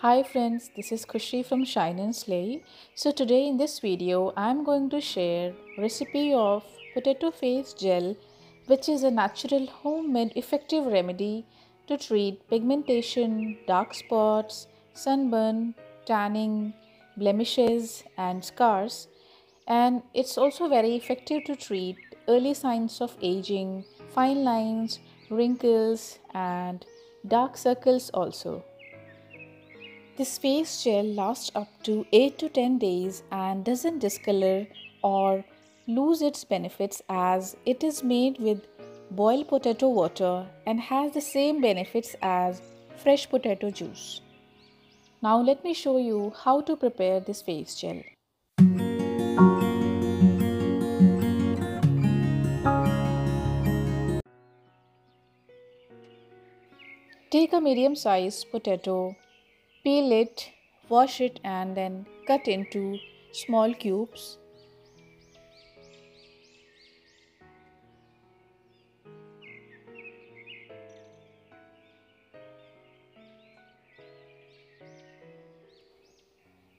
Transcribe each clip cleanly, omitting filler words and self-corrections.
Hi friends, this is Khushi from Shine and Slay. So today in this video, I am going to share recipe of potato face gel, which is a natural homemade effective remedy to treat pigmentation, dark spots, sunburn, tanning, blemishes and scars. And it's also very effective to treat early signs of aging, fine lines, wrinkles and dark circles also. This face gel lasts up to 8 to 10 days and doesn't discolor or lose its benefits as it is made with boiled potato water and has the same benefits as fresh potato juice. Now let me show you how to prepare this face gel. Take a medium sized potato, peel it, wash it and then cut into small cubes.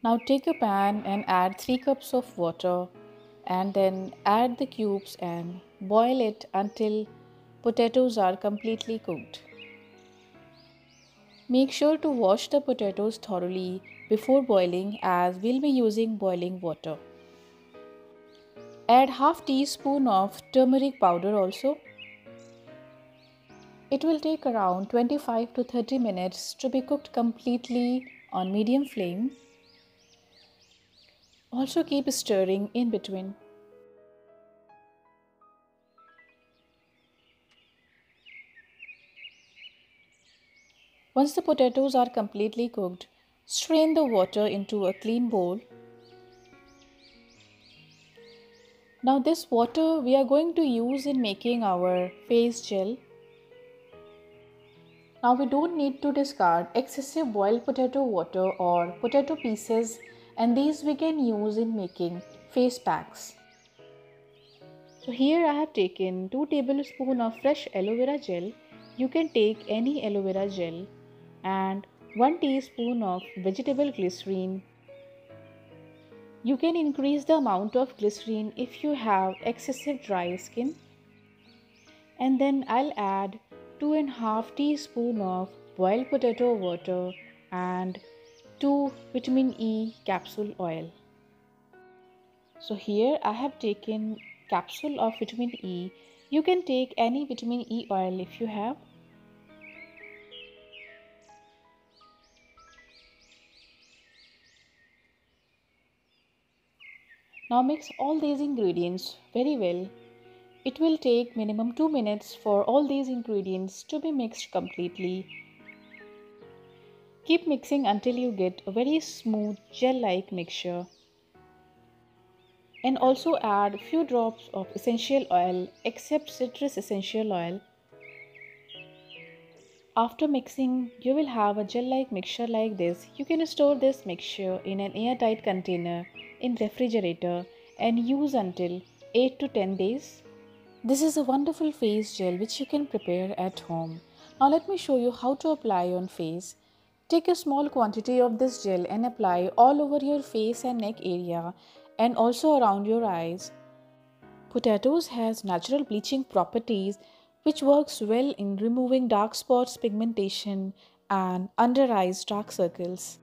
Now take a pan and add 3 cups of water and then add the cubes and boil it until potatoes are completely cooked. Make sure to wash the potatoes thoroughly before boiling as we'll be using boiling water. Add half teaspoon of turmeric powder also. It will take around 25 to 30 minutes to be cooked completely on medium flame. Also keep stirring in between. Once the potatoes are completely cooked, strain the water into a clean bowl. Now this water we are going to use in making our face gel. Now we don't need to discard excessive boiled potato water or potato pieces, and these we can use in making face packs. So here I have taken 2 tablespoons of fresh aloe vera gel. You can take any aloe vera gel and 1 teaspoon of vegetable glycerin. You can increase the amount of glycerin if you have excessive dry skin. And then I'll add 2.5 teaspoon of boiled potato water and 2 vitamin E capsule oil. So here I have taken capsule of vitamin E. You can take any vitamin E oil if you have. Now mix all these ingredients very well. It will take minimum 2 minutes for all these ingredients to be mixed completely. Keep mixing until you get a very smooth gel-like mixture. And also add few drops of essential oil except citrus essential oil. After mixing, you will have a gel-like mixture like this. You can store this mixture in an airtight container in refrigerator and use until 8 to 10 days. This is a wonderful face gel which you can prepare at home. Now let me show you how to apply on face. Take a small quantity of this gel and apply all over your face and neck area and also around your eyes. Potatoes has natural bleaching properties which works well in removing dark spots, pigmentation and under eyes dark circles.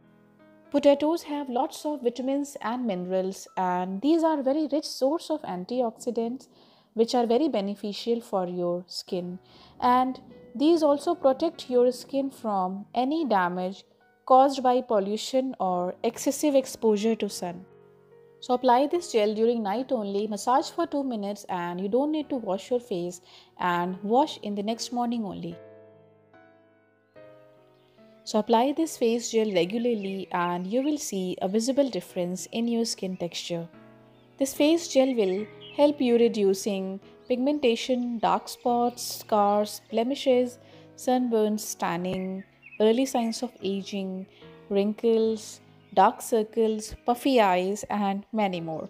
Potatoes have lots of vitamins and minerals, and these are very rich source of antioxidants which are very beneficial for your skin, and these also protect your skin from any damage caused by pollution or excessive exposure to sun. So apply this gel during night only, massage for 2 minutes and you don't need to wash your face and wash in the next morning only. So apply this face gel regularly and you will see a visible difference in your skin texture. This face gel will help you reducing pigmentation, dark spots, scars, blemishes, sunburns, tanning, early signs of aging, wrinkles, dark circles, puffy eyes and many more.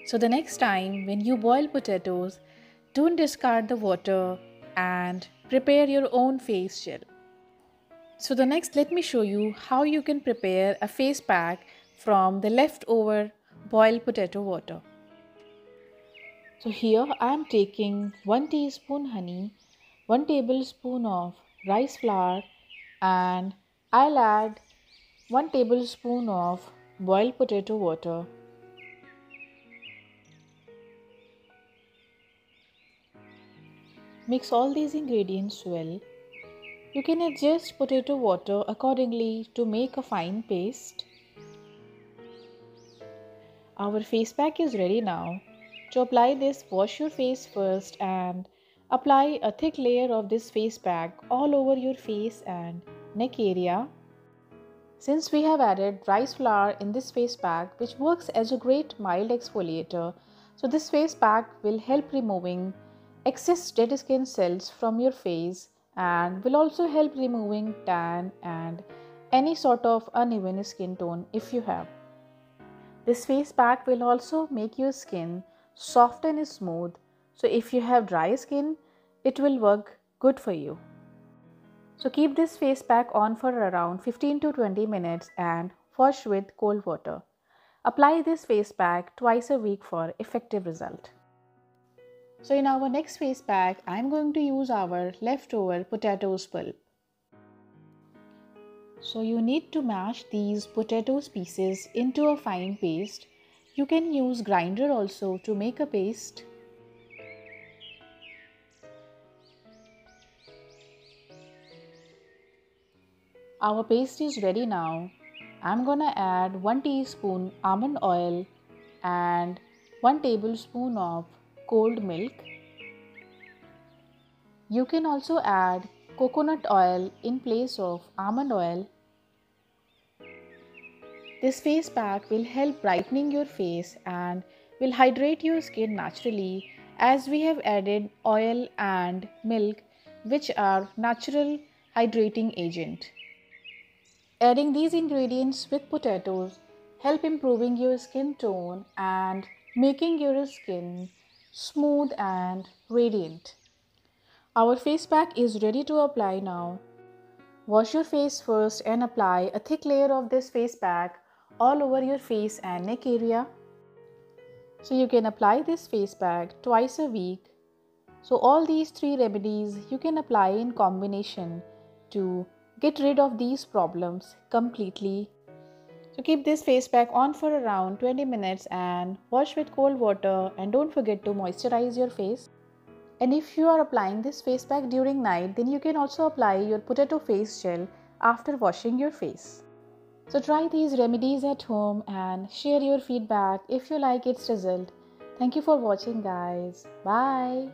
So the next time when you boil potatoes, don't discard the water and prepare your own face gel. So the next, let me show you how you can prepare a face pack from the leftover boiled potato water. So here I am taking 1 teaspoon honey, 1 tablespoon of rice flour, and I'll add 1 tablespoon of boiled potato water. Mix all these ingredients well. You can adjust potato water accordingly to make a fine paste. Our face pack is ready now. To apply this, wash your face first and apply a thick layer of this face pack all over your face and neck area. Since we have added rice flour in this face pack, which works as a great mild exfoliator, so this face pack will help removing excess dead skin cells from your face and will also help removing tan and any sort of uneven skin tone if you have. This face pack will also make your skin soft and smooth, so if you have dry skin, it will work good for you. So keep this face pack on for around 15 to 20 minutes and wash with cold water. Apply this face pack twice a week for effective result. So in our next face pack, I am going to use our leftover potatoes pulp. So you need to mash these potatoes pieces into a fine paste. You can use grinder also to make a paste. Our paste is ready now. I'm gonna add 1 teaspoon almond oil and 1 tablespoon of cold milk. You can also add coconut oil in place of almond oil. This face pack will help brightening your face and will hydrate your skin naturally, as we have added oil and milk, which are natural hydrating agent. Adding these ingredients with potatoes help improving your skin tone and making your skin smooth and radiant. Our face pack is ready to apply now. Wash your face first and apply a thick layer of this face pack all over your face and neck area. So you can apply this face pack twice a week. So all these three remedies you can apply in combination to get rid of these problems completely. So keep this face pack on for around 20 minutes and wash with cold water, and don't forget to moisturize your face. And if you are applying this face pack during night, then you can also apply your potato face gel after washing your face. So try these remedies at home and share your feedback if you like its result. Thank you for watching, guys. Bye.